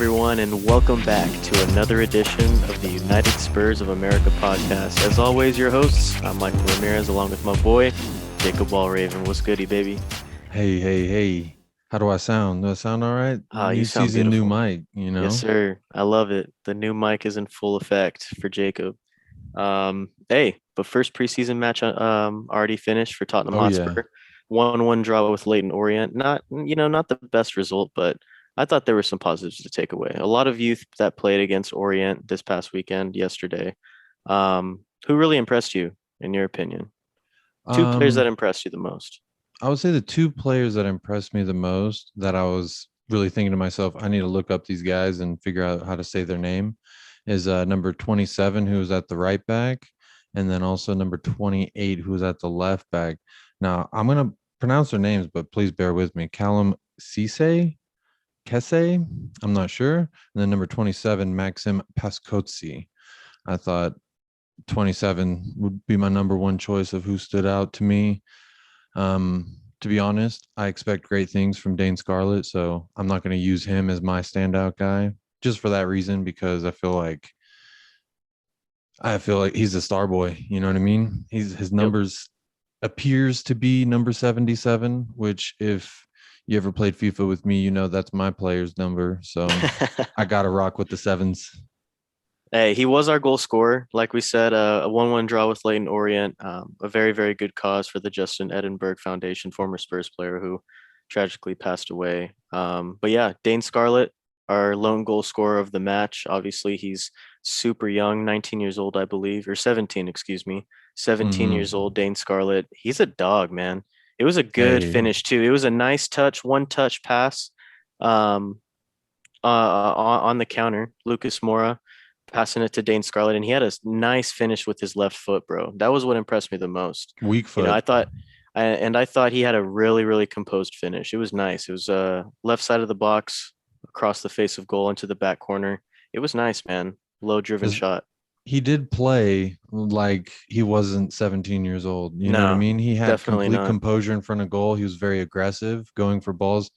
everyone, and welcome back to another edition of the United Spurs of America podcast. As always, your hosts, I'm Michael Ramirez, along with my boy, Jacob Ballraven. What's goody, baby? Hey. How do I sound? Do I sound all right? You New sound season, new beautiful. mic, you Yes, know? sir. I love it. The new mic is in full effect for Jacob. Hey, but first preseason match already finished for Tottenham Oh, yeah. Hotspur. 1-1 draw with Leighton Orient. Not the best result, but I thought there were some positives to take away. A lot of youth that played against Orient this past weekend, yesterday. Who really impressed you, in your opinion? Two players that Um, impressed you the most. I would say the two players that impressed me the most that I was really thinking to myself, I need to look up these guys and figure out how to say their name is number 27, who was at the right back, and then also number 28, who was at the left back. Now, I'm going to pronounce their names, but please bear with me. Callum Cisse, Kese, I'm not sure. And then number 27, Maxim Pascozzi. I thought 27 would be my number one choice of who stood out to me. To be honest, I expect great things from Dane Scarlett, so I'm not going to use him as my standout guy just for that reason because I feel like he's a star boy. You know what I mean? His Yep. numbers appears to be number 77, which if you ever played FIFA with me, you know that's my player's number. So I gotta rock with the sevens. Hey, he was our goal scorer. Like we said, a 1-1 draw with Leighton Orient. A very, very good cause for the Justin Edinburgh Foundation, former Spurs player who tragically passed away. But yeah, Dane Scarlett, our lone goal scorer of the match. Obviously, he's super young, 19 years old, I believe, or 17, excuse me. 17 years Mm-hmm. old, Dane Scarlett. He's a dog, man. It was a good Hey, finish, too. It was a nice touch, one touch pass. Um, on the counter, Lucas Moura passing it to Dane Scarlett, and he had a nice finish with his left foot, bro. That was what impressed me the most. weak You know, foot. I thought he had a really, really composed finish. It was nice. It was left side of the box, across the face of goal into the back corner. It was nice, man. Low driven Because shot. he did play like he wasn't 17 years old. You know what I No, mean? He had definitely complete not. composure in front of goal. He was very aggressive going for balls.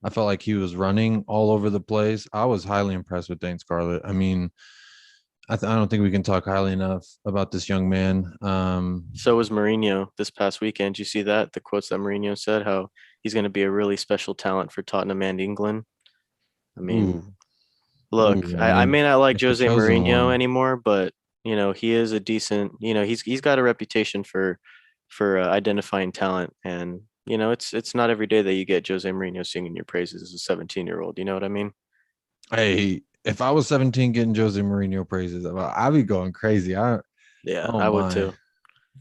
I felt like he was running all over the place. I was highly impressed with Dane Scarlett. I mean, I don't think we can talk highly enough about this young man. So was Mourinho this past weekend. You see that? The quotes that Mourinho said, how he's going to be a really special talent for Tottenham and England. I mean, Ooh, look, I I mean, may not like it's the Jose chosen Mourinho one. anymore, but he is a decent. He's got a reputation for identifying talent, and it's not every day that you get Jose Mourinho singing your praises as a 17-year-old. You know what I mean? Hey, if I was 17 getting Jose Mourinho praises, I'd be going crazy. Yeah, Oh I would my, too.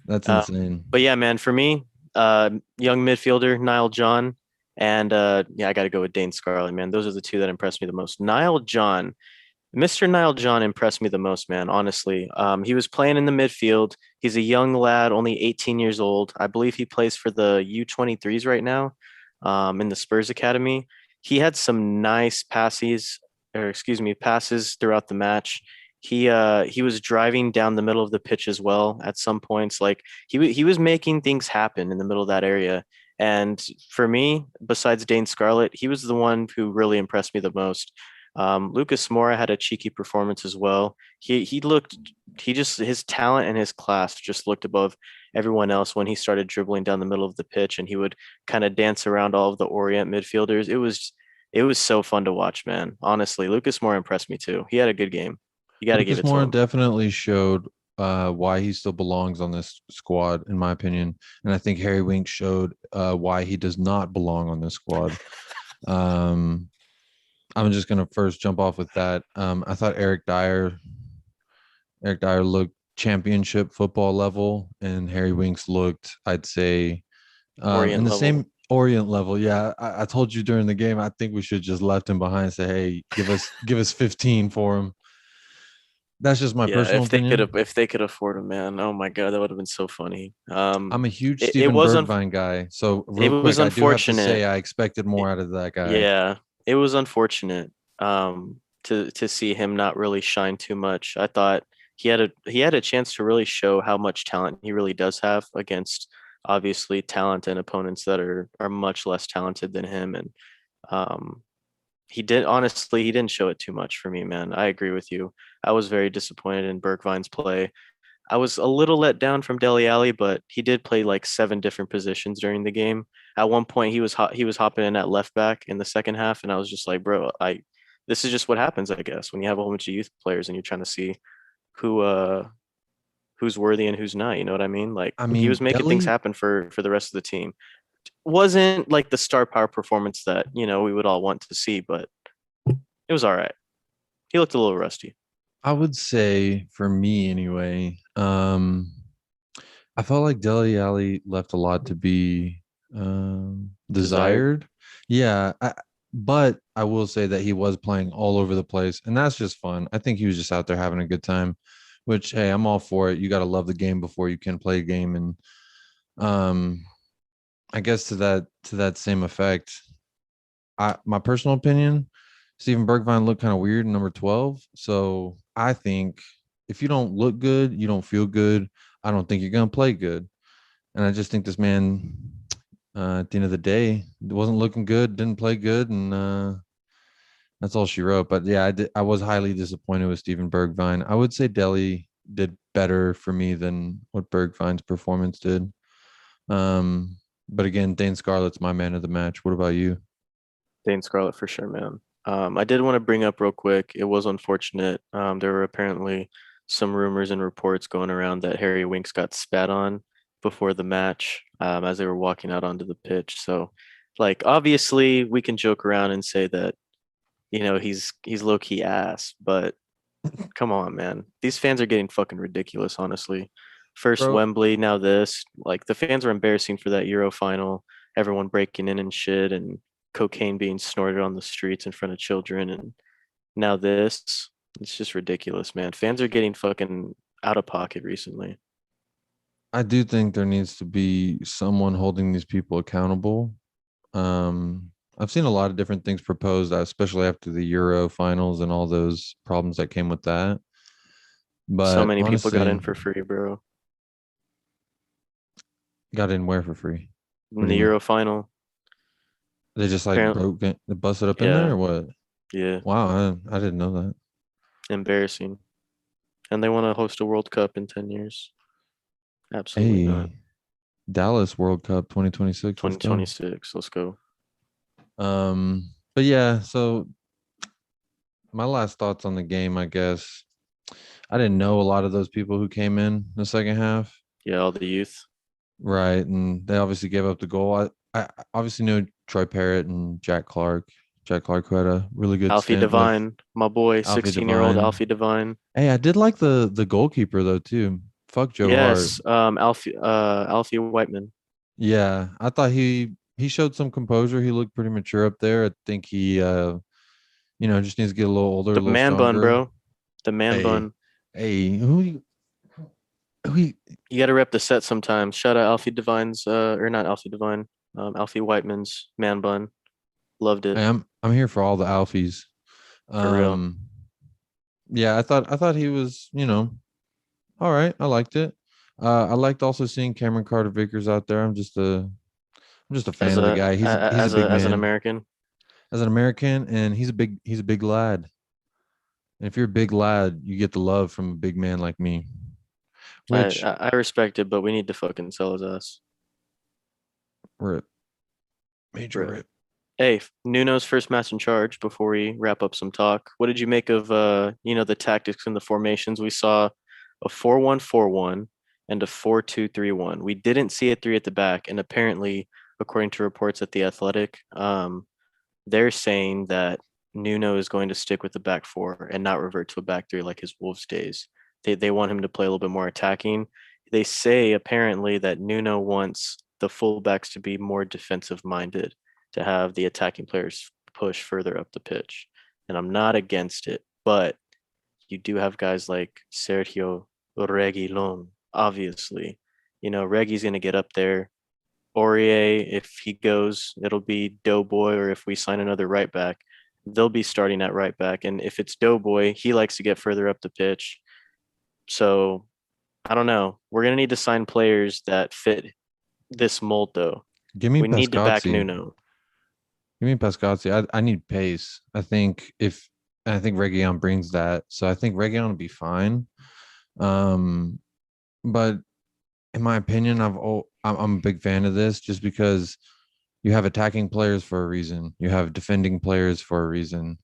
that's Um, insane. but yeah, man, for me, young midfielder Niall John, and yeah, I got to go with Dane Scarlett, man. Those are the two that impressed me the most. Niall John. Mr. Niall John impressed me the most, man, honestly. He was playing in the midfield. He's a young lad, only 18 years old. I believe he plays for the U23s right now, in the Spurs Academy. He had some nice passes throughout the match. He was driving down the middle of the pitch as well at some points. Like he was making things happen in the middle of that area. And for me, besides Dane Scarlett, he was the one who really impressed me the most. Lucas Moura had a cheeky performance as well. His talent and his class just looked above everyone else when he started dribbling down the middle of the pitch, and he would kind of dance around all of the Orient midfielders. It was so fun to watch, man. Honestly, Lucas Moura impressed me too. He had a good game. You got to give Lucas it to Moura him. definitely showed why he still belongs on this squad, in my opinion. And I think Harry Winks showed why he does not belong on this squad. Um, I'm just gonna first jump off with that. I thought Eric Dyer looked championship football level, and Harry Winks looked, I'd say, in Orient the level. same Orient level. Yeah, I told you during the game. I think we should just left him behind and say, "Hey, give us 15 for him." That's just my Yeah, personal opinion. if they could afford him, man. Oh my God, that would have been so funny. I'm a huge It Steven was Bergvine guy. So it real was quick, I do have to unfortunate. say I expected more out of that guy. Yeah, it was unfortunate to see him not really shine too much. I thought he had a chance to really show how much talent he really does have against obviously talent and opponents that are much less talented than him. And um he did honestly, he didn't show it too much for me, man. I agree with you. I was very disappointed in Bergwijn's play. I was a little let down from Dele Alli, but he did play like seven different positions during the game. At one point, he was hopping in at left back in the second half, and I was just like, bro, I this is just what happens, I guess, when you have a whole bunch of youth players and you're trying to see who who's worthy and who's not. You know what I mean? Like I he was mean, making things Delhi, happen for the rest of the team. Wasn't like the star power performance that we would all want to see, but it was all right. He looked a little rusty. I would say for me anyway, I felt like Dele Alli left a lot to be Desired. desired. Yeah, but I will say that he was playing all over the place, and that's just fun. I think he was just out there having a good time, which hey, I'm all for it. You got to love the game before you can play a game, and um, I guess to that same effect, my personal opinion, Steven Bergvine looked kind of weird in number 12. So I think if you don't look good, you don't feel good. I don't think you're gonna play good. And I just think this man, at the end of the day, wasn't looking good, didn't play good, and that's all she wrote. But yeah, I was highly disappointed with Steven Bergvine. I would say Delhi did better for me than what Bergvine's performance did. Um, but again, Dane Scarlett's my man of the match. What about you? Dane Scarlett for sure, man. I did want to bring up real quick. It was unfortunate. There were apparently some rumors and reports going around that Harry Winks got spat on before the match, as they were walking out onto the pitch. So, like, obviously, we can joke around and say that he's low key ass, but come on, man. These fans are getting fucking ridiculous, honestly. First Bro, Wembley, now this. Like the fans were embarrassing for that Euro final. Everyone breaking in and shit and cocaine being snorted on the streets in front of children and now this. It's just ridiculous, man. Fans are getting fucking out of pocket recently. I do think there needs to be someone holding these people accountable. I've seen a lot of different things proposed, especially after the Euro finals and all those problems that came with that. So But many people got in honestly, for free, bro. got in where for free? What In do the you mean? Euro final. They just like Apparently, broke it, they busted up in there yeah, or what? yeah. Wow, I didn't know that. Embarrassing. And they want to host a World Cup in 10 years. Absolutely not. Hey, Dallas World Cup 2026. Let's go. 2026. Let's go. But yeah, so my last thoughts on the game, I guess. I didn't know a lot of those people who came in the second half. Yeah, all the youth. Right, and they obviously gave up the goal. I obviously know Troy Parrott and Jack Clark. Jack Clark, who had a really good Alfie stint with Devine, my boy, Alfie 16-year-old Devine. Alfie Devine. Hey, I did like the goalkeeper though too. Fuck Joe Hart. Yes, Alfie Whiteman. Yeah, I thought he showed some composure. He looked pretty mature up there. I think he just needs to get a little older, a The little man bun, stronger. bro. The man Hey, bun. hey, who You got to rep the set sometimes. Shout out Alfie Devine's, or not Alfie Devine, Alfie Whiteman's man bun. Loved it hey, I'm here for all the Alfies. for real. Um, yeah, I thought he was, all right. I liked it. I liked also seeing Cameron Carter Vickers out there. I'm just a As fan of the a guy. He's a big as an man American, as an American, and he's a big lad. And if you're a big lad, you get the love from a big man like me. I Which I I respect it, but we need to fucking sell his ass. rip, major Rip. rip. Hey, Nuno's first match in charge before we wrap up some talk. What did you make of the tactics and the formations? We saw a 4-1-4-1 and a 4-2-3-1. We didn't see a three at the back, and apparently, according to reports at The Athletic, they're saying that Nuno is going to stick with the back four and not revert to a back three like his Wolves days. They want him to play a little bit more attacking. They say apparently that Nuno wants the fullbacks to be more defensive minded, to have the attacking players push further up the pitch. And I'm not against it, but you do have guys like Sergio Reguilon, obviously. Reggie's going to get up there. Aurier, if he goes, it'll be Doughboy, or if we sign another right back, they'll be starting at right back. And if it's Doughboy, he likes to get further up the pitch. So I don't know. We're gonna need to sign players that fit this mold, though. Give me We need to back Pescazzi. Nuno. Give me Pascazzi. I need pace. I think Region brings that. So I think Region will be fine. Um, but in my opinion, I'm a big fan of this just because you have attacking players for a reason. You have defending players for a reason.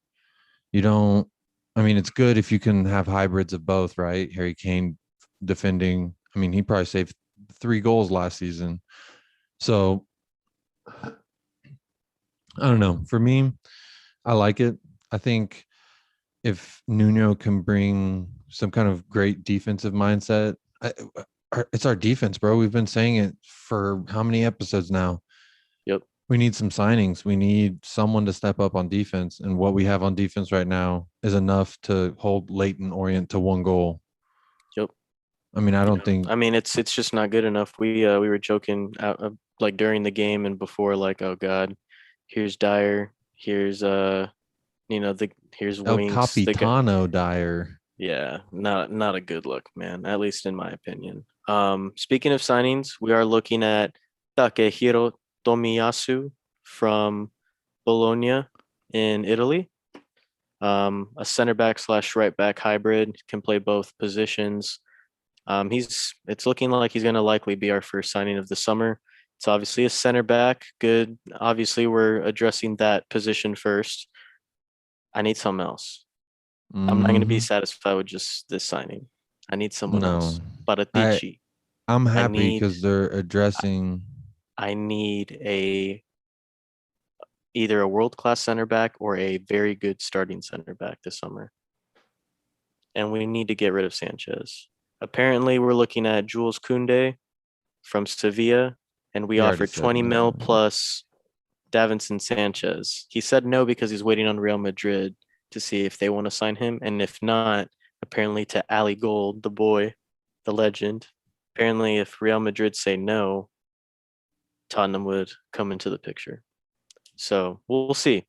You don't, I mean, it's good if you can have hybrids of both, right? Harry Kane defending. I mean, he probably saved 3 goals last season. So I don't know. For me, I like it. I think if Nuno can bring some kind of great defensive mindset, it's our defense, bro. We've been saying it for how many episodes now? Yep. We need some signings. We need someone to step up on defense. And what we have on defense right now is enough to hold Leighton Orient to 1 goal. Yep. I mean, I don't Yeah. think I mean, it's just not good enough. We were joking out like during the game and before, like, oh God, here's Dyer, here's the here's El Winks. The guy, Capitano Dyer. yeah, not a good look, man. At least in my opinion. Speaking of signings, we are looking at Takehiro Tomiyasu from Bologna in Italy. A center back slash right back hybrid, can play both positions. It's looking like he's going to likely be our first signing of the summer. It's obviously a center back. Good. Obviously, we're addressing that position first. I need something else. I'm not going to be Mhm. satisfied with just this signing. I need someone No, else. I Paratici. I'm I happy need because they're addressing. I need a either a world class center back or a very good starting center back this summer. And we need to get rid of Sanchez. Apparently, we're looking at Jules Koundé from Sevilla, and we We already offered said 20 mil no. plus Davinson Sanchez. He said no because he's waiting on Real Madrid to see if they want to sign him, and if not, apparently to Ali Gold, the boy, the legend. Apparently, if Real Madrid say no, Tottenham would come into the picture. So we'll see.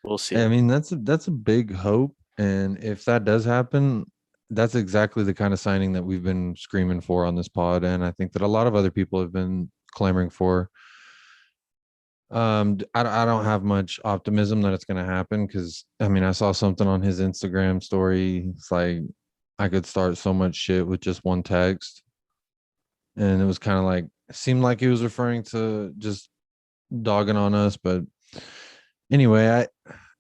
We'll I see. mean, that's a big hope, and if that does happen, that's exactly the kind of signing that we've been screaming for on this pod, and I think that a lot of other people have been clamoring for. I don't have much optimism that it's going to happen because I mean, I saw something on his Instagram story. It's like I could start so much shit with just one text, and it was kind of like it seemed like he was referring to just dogging on us, but anyway, I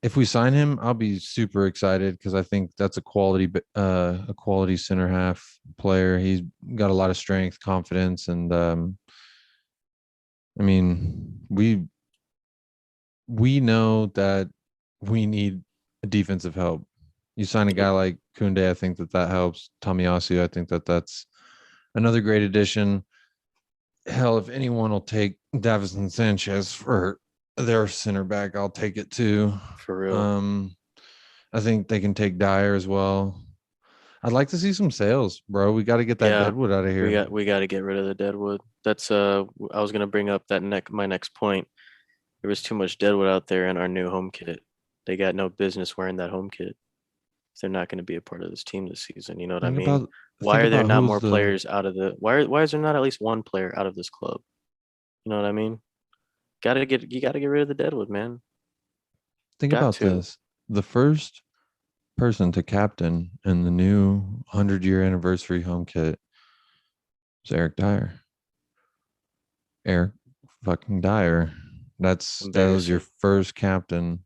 if we sign him, I'll be super excited because I think that's a quality center half player. He's got a lot of strength, confidence, and I mean, we know that we need defensive help. You sign a guy Yep. like Kunde, I think that that helps. Tomiyasu, I think that that's another great addition. Hell, if anyone will take Davison Sanchez for their center back, I'll take it too. For real. Um, I think they can take Dyer as well. I'd like to see some sales, bro. We got to get that Yeah. Deadwood out of here. We got to get rid of the deadwood. That's I was gonna bring up that my next point. There was too much deadwood out there in our new home kit. They got no business wearing that home kit. They're not going to be a part of this team this season. You know what I Think mean? about Why think are there about not who's more the players out of the why is there not at least one player out of this club? You know what I mean? You gotta get rid of the deadwood, man. think Got about to. this. The first person to captain in the new 100-year anniversary home kit is Eric Dyer. Eric fucking Dyer. That was your Embarrassing. first captain.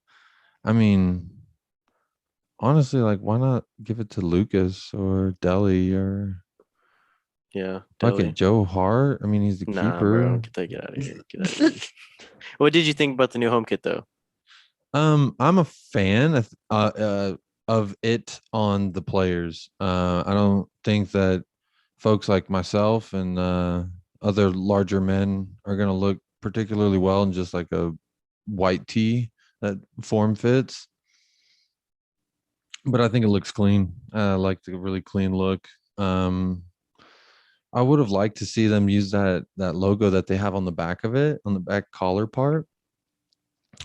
I mean, honestly, like why not give it to Lucas or Deli or Yeah, fuck it, Delhi. Joe Hart? I mean, he's the Nah, bro. keeper. Get out of here. Get out of here. What did you think about the new home kit though? I'm a fan of it on the players. I don't think that folks like myself and other larger men are gonna look particularly well in just like a white tee that form fits. But I think it looks clean. I like the really clean look. Um, I would have liked to see them use that logo that they have on the back of it, on the back collar part.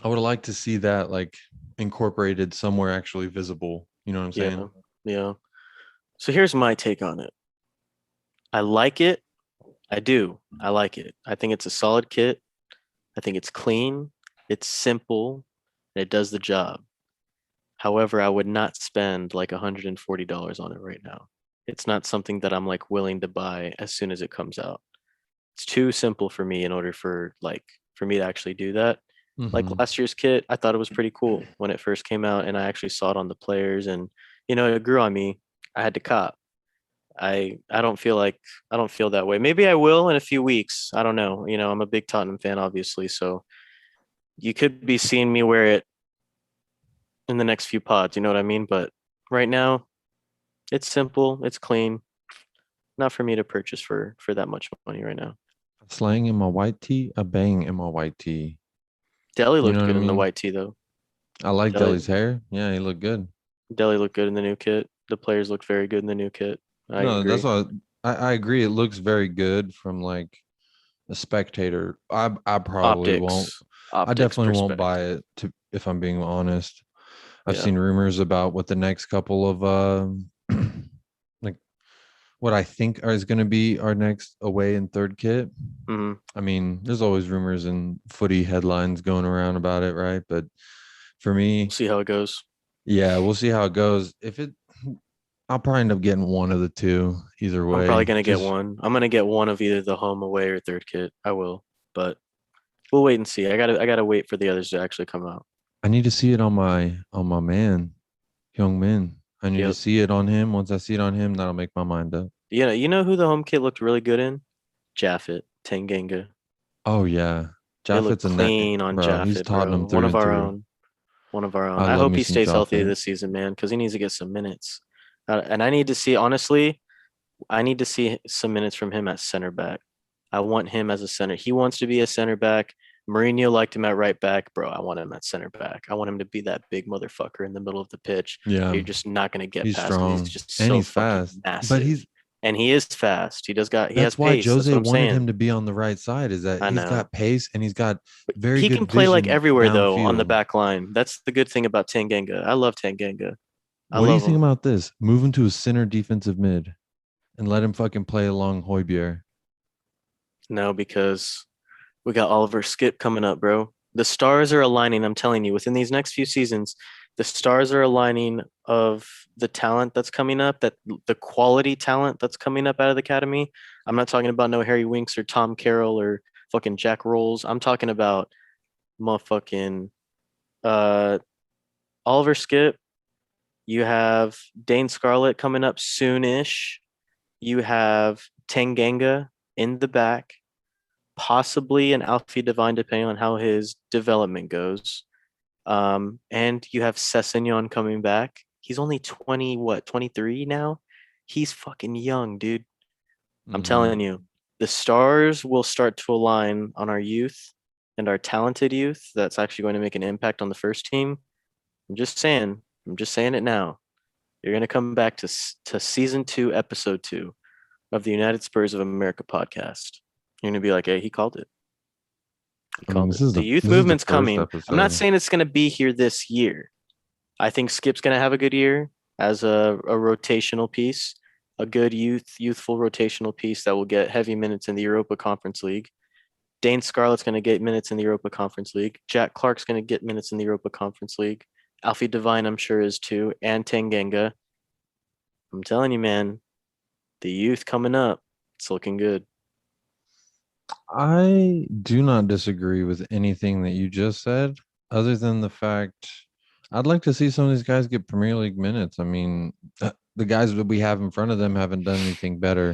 I would have liked to see that like incorporated somewhere actually visible. You know what I'm saying? Yeah. Yeah. So here's my take on it. I like it. I do. I like it. I think it's a solid kit. I think it's clean. It's simple and it does the job. However, I would not spend like $140 on it right now. It's not something that I'm like willing to buy as soon as it comes out. It's too simple for me in order for like for me to actually do that. Like Hmm. last year's kit, I thought it was pretty cool when it first came out and I actually saw it on the players and it grew on me. I had to cop. I don't feel like I don't feel that way. Maybe I will in a few weeks. I don't know. I'm a big Tottenham fan obviously, so you could be seeing me wear it in the next few pods, you know what I mean? But right now, it's simple, it's clean. Not for me to purchase for that much money right now. A slang in my white tee, a bang in my white tee. Deli You know looked what I good in the mean? white tee though. I like Deli Deli's hair. Yeah, he looked good. Deli looked good in the new kit. The players looked very good in the new kit. I No, that's agree. what I agree. It looks very good from like a spectator. I probably won't. Optics, I optics definitely won't buy perspective. it to if I'm being honest. I've Yeah. seen rumors about what the next couple of like what I think is going to be our next away and third kit. Hmm. I mean, there's always rumors and footy headlines going around about it, right? But for We'll me, see how it goes. yeah, we'll see how it goes. If it, I'll probably end up getting one of the two either I'm probably way. gonna get Just one. I'm gonna get one of either the home, away, or third kit. I will, but we'll wait and see. I gotta wait for the others to actually come out. I need to see it on my man, Hyung Min. I need to Yep. see it on him. Once I see it on him, that'll make my mind up. You know who the home kit looked really good in? Jaffet, Tanganga. Oh yeah, It looked Japheth's a net, clean on bro. He's Jaffet, bro. Tottenham One through of and our through. own. One of our own. I I love hope me he some stays healthy Japhet. this season, man, because he needs to get some minutes. And I need to see, honestly, I need to see some minutes from him at center back. I want him as a center. He wants to be a center back. Mourinho liked him at right back, bro. I want him at center back. I want him to be that big motherfucker in the middle of the pitch. Yeah, You're just not gonna get he's past because he's strong just and so he's fucking fast. But massive. he's And he is fast. He has that's why pace. That's what Jose I'm wanted him saying. to be on the right side. Is that I he's know. got pace and he's got very He good can play like vision everywhere though on the downfield. back line. That's the good thing about Tanganga. I love Tanganga. I What do you love think him. about this? Move him to a center defensive mid and let him fucking play along Hoybier. No, because we got Oliver Skip coming up, bro. The stars are aligning. I'm telling you, within these next few seasons, the stars are aligning of the talent that's coming up, that the quality talent that's coming up out of the academy. I'm not talking about no Harry Winks or Tom Carroll or fucking Jack Rolls. I'm talking about motherfucking uh Oliver Skip. You have Dane Scarlett coming up soonish. You have Tanganga in the back, possibly an Alfie Divine, depending on how his development goes. And you have Sessignon coming back. He's only 20, what, 23 now? He's fucking young, dude. I'm Mm-hmm. telling you, the stars will start to align on our youth and our talented youth that's actually going to make an impact on the first team. I'm just saying, I'm just saying it now. You're going to come back to season 2, episode 2 of the United Spurs of America podcast. You're going to be like, hey, he called it. He I mean, called it. The youth this is the movement's first coming. I'm not episode. saying it's going to be here this year. I think Skip's going to have a good year as a rotational piece, a good youthful rotational piece that will get heavy minutes in the Europa Conference League. Dane Scarlett's going to get minutes in the Europa Conference League. Jack Clark's going to get minutes in the Europa Conference League. Alfie Devine, I'm sure, is too, and Tanganga. I'm telling you, man, the youth coming up, it's looking good. I do not disagree with anything that you just said, other than the fact I'd like to see some of these guys get Premier League minutes. I mean, the guys that we have in front of them haven't done anything better.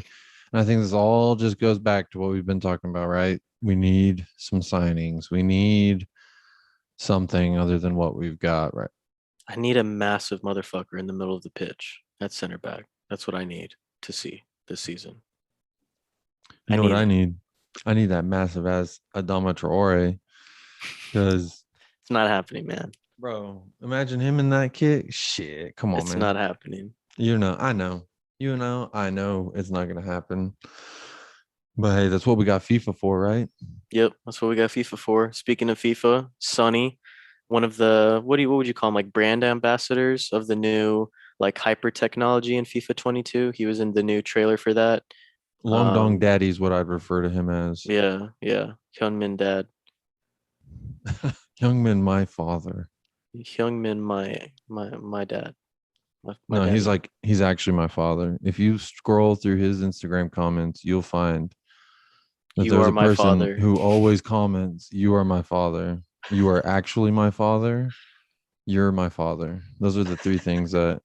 And I think this all just goes back to what we've been talking about, right? We need some signings. We need something other than what we've got, right? I need a massive motherfucker in the middle of the pitch at center back. That's what I need to see this season. You I know what need I it. need? I need that massive ass Adama Traore because, It's not happening, man. bro, imagine him in that kit. Shit, come on, It's not man. happening. You know, I know. You know, I know it's not gonna happen. But hey, that's what we got FIFA for, right? Yep, that's what we got FIFA for. Speaking of FIFA, Sonny, one of the what would you call him, like brand ambassadors of the new like hyper technology in FIFA 22. He was in the new trailer for that. Long Dong Um, Daddy is what I'd refer to him as. yeah, yeah, Hyunmin dad. Youngman, my father. Hyungmin, my dad, my No, daddy. he's actually my father. If you scroll through his Instagram comments, you'll find that You there's are a my person father. who always comments, "You are my father. You are actually my father. You're my father." Those are the three things that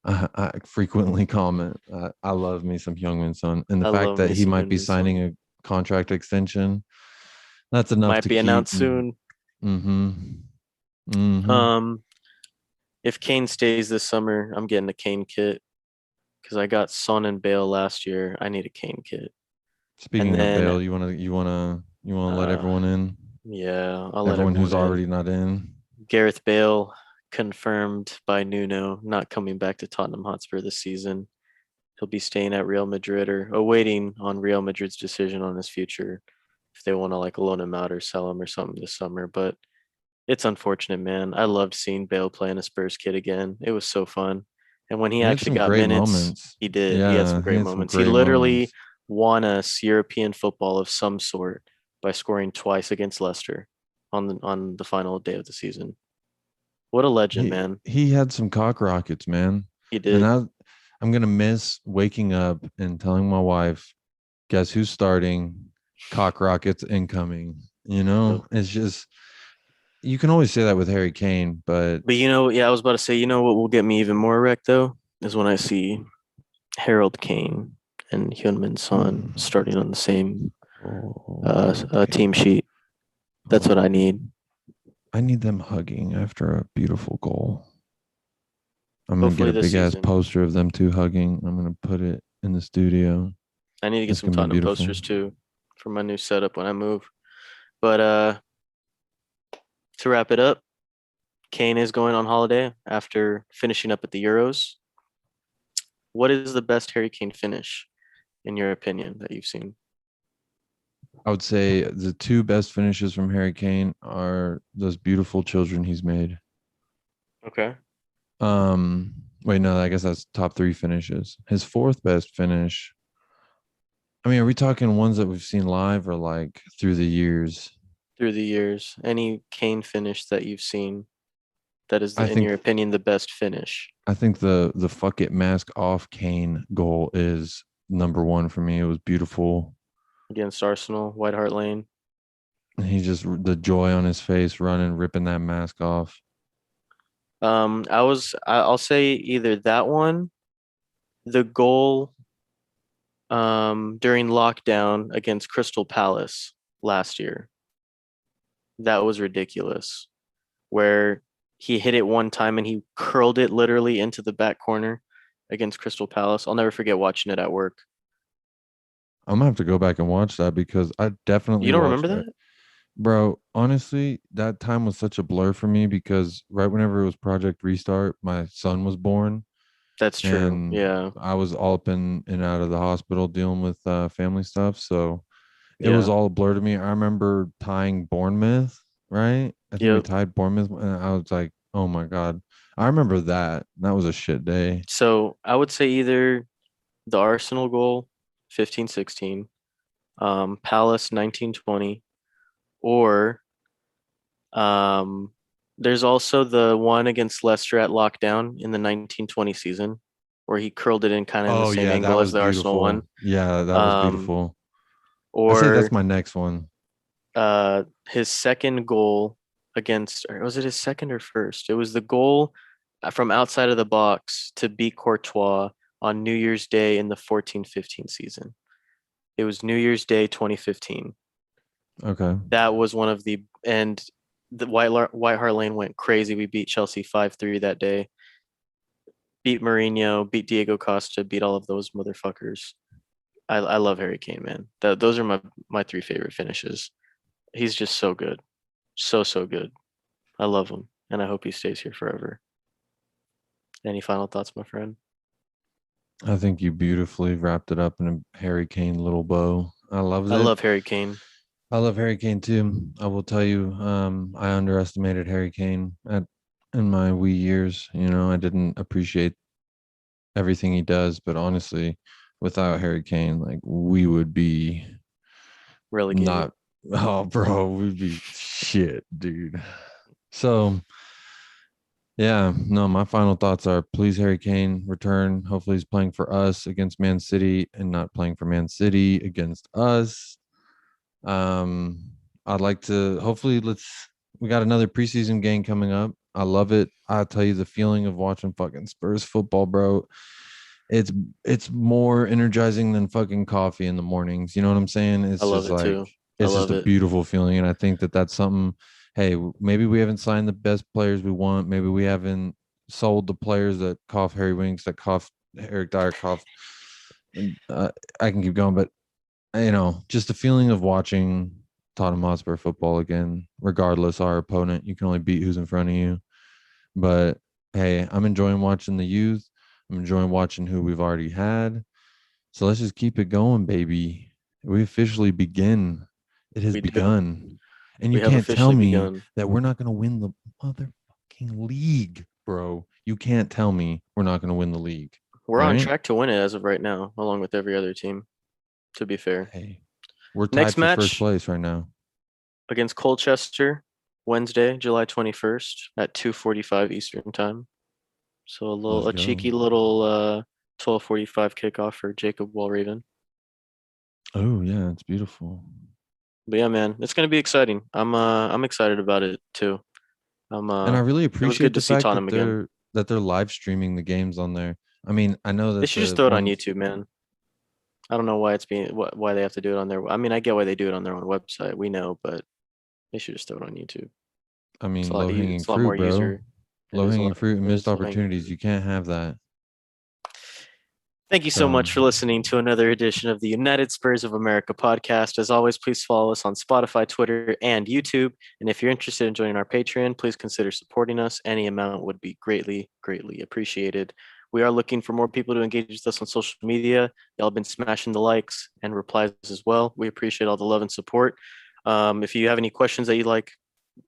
I frequently comment. I love me some Hyungmin Son, and the I fact love that me he some might be Hyunmin signing Son. a contract extension, that's enough Might to be keep. announced soon. Mm-hmm. Mm-hmm. Um, if Kane stays this summer, I'm getting a Kane kit because I got Son and Bale last year. I need a Kane kit. And Speaking of then, Bale, you wanna let uh, everyone in? yeah, I'll let Everyone everyone who's in. already not in. Gareth Bale confirmed by Nuno not coming back to Tottenham Hotspur this season. He'll be staying at Real Madrid or awaiting on Real Madrid's decision on his future if they want to like loan him out or sell him or something this summer. But it's unfortunate, man. I loved seeing Bale play in a Spurs kid again. It was so fun. And when he He had actually some got great minutes, moments. he did. He had some Yeah, he great had some moments. He great literally moments. won us European football of some sort by scoring twice against Leicester on the final day of the season. What a legend, He man. he had some cock rockets, man. He And did. I'm gonna miss waking up and telling my wife, guess who's starting? Cock rockets incoming. Yep. It's just you can always say that with Harry Kane, but But yeah, I was about to say, what will get me even more wrecked though is when I see Harold Kane and Hyunmin Son starting on the same oh, team okay. sheet. That's what I Oh, need. I need them hugging after a beautiful goal. I'm gonna get Hopefully a this big ass season. poster of them two hugging. I'm gonna put it in the studio. I need to get It's some gonna be Tottenham beautiful. posters too for my new setup when I move. But to wrap it up, Kane is going on holiday after finishing up at the Euros. What is the best Harry Kane finish, in your opinion, that you've seen? I would say the two best finishes from Harry Kane are those beautiful children he's made. Okay. Um, Wait, no, I guess that's top three finishes. His fourth best finish. I mean, are we talking ones that we've seen live or like through the years? Through the years, any Kane finish that you've seen that is, I in think your opinion, the best finish I think the fuck it mask off Kane goal is number one for me. It was beautiful. against Arsenal, White Hart Lane? He just the joy on his face running, ripping that mask off. I'll say either that one, the goal during lockdown against Crystal Palace last year. That was ridiculous. Where he hit it one time and he curled it literally into the back corner against Crystal Palace. I'll never forget watching it at work. I'm gonna have to go back and watch that because I definitely You don't remember watched it. that? Bro, honestly, that time was such a blur for me because right whenever it was Project Restart, my son was born That's true. and Yeah. I was all up in and out of the hospital dealing with family stuff. So it was Yeah. all a blur to me. I remember tying Bournemouth, right? I think we Yep. tied Bournemouth and I was like, oh my God. I remember that. That was a shit day. So I would say either the Arsenal goal, 15-16, Palace 19-20, or um, there's also the one against Leicester at lockdown in the 1920 season, where he curled it in kind of in the Oh same yeah, that angle as was the Arsenal one. beautiful. Yeah, that was Um, beautiful. I say that's or my next one. his second goal against, or was it his second or first? It was the goal from outside of the box to beat Courtois on New Year's Day in the 14-15 season. It was New Year's Day 2015. Okay. That was one of and the White Hart Lane went crazy. We beat Chelsea 5-3 that day. Beat Mourinho, beat Diego Costa, beat all of those motherfuckers. I love Harry Kane, man. Those are my three favorite finishes. He's just so good. So good. I love him, and I hope he stays here forever. Any final thoughts, my friend? I think you beautifully wrapped it up in a Harry Kane little bow. I loved I it. love Harry Kane. I love Harry Kane too. I will tell you, I underestimated Harry Kane in my wee years. I didn't appreciate everything he does, but honestly, without Harry Kane, like we would be Relegated. not Oh, bro, we'd be shit, dude. So, yeah, no, my final thoughts are please, Harry Kane, return. Hopefully, he's playing for us against Man City and not playing for Man City against us. Um, I'd like to hopefully we got another preseason game coming up. I love it. I'll tell you the feeling of watching fucking Spurs football, bro. It's it's more energizing than fucking coffee in the mornings. You know what I'm saying? I It's love just it like too. I it's just love a it. beautiful feeling, and I think that that's something. Hey, maybe we haven't signed the best players we want. Maybe we haven't sold the players that cough Harry Winks, that cough Eric Dyer, cough. And I can keep going, but just the feeling of watching Tottenham Hotspur football again, regardless our opponent. You can only beat who's in front of you. But hey, I'm enjoying watching the youth. I'm enjoying watching who we've already had. So let's just keep it going, baby. We officially begin. It has We do. begun. And you We have can't tell officially me begun. that we're not going to win the motherfucking league, bro. You can't tell me we're not going to win the league, We're on right? track to win it as of right now, along with every other team, to be fair. Hey, we're tied Next for first match place right now. against Colchester, Wednesday, July 21st at 2:45 Eastern time. So Let's a go. cheeky little 12:45 kickoff for Jacob Walraven. Oh yeah, it's beautiful. But yeah, man, it's gonna be exciting. I'm excited about it too. And I really It was appreciate good the to see fact Tottenham again. that they're live streaming the games on there. I mean, I know They that should just the throw it on ones YouTube, man. I don't know why why they have to do it on their. I mean, I get why they do it on their own website. We know, but they should just throw it on YouTube. I mean, low hanging It's a lot more fruit, bro. user. Low hanging fruit and It missed is low hanging opportunities. fruit. You can't have that. Thank you so So much for listening to another edition of the United Spurs of America podcast. As always, please follow us on Spotify, Twitter, and YouTube. And if you're interested in joining our Patreon, please consider supporting us. Any amount would be greatly, greatly appreciated. We are looking for more people to engage with us on social media. Y'all have been smashing the likes and replies as well. We appreciate all the love and support. If you have any questions that you'd like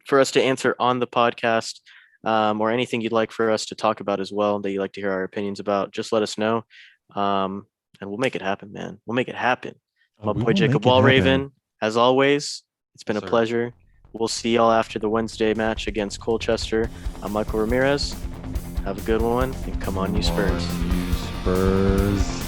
for us to answer on the podcast, or anything you'd like for us to talk about as well that you'd like to hear our opinions about, just let us know. And we'll make it happen, man. We'll make it happen. My we boy will Jacob make it happen. Wallraven, as always, it's been Yes, a sir. pleasure. We'll see y'all after the Wednesday match against Colchester. I'm Michael Ramirez. Have a good one, and come on, you Come Spurs. on, you Spurs.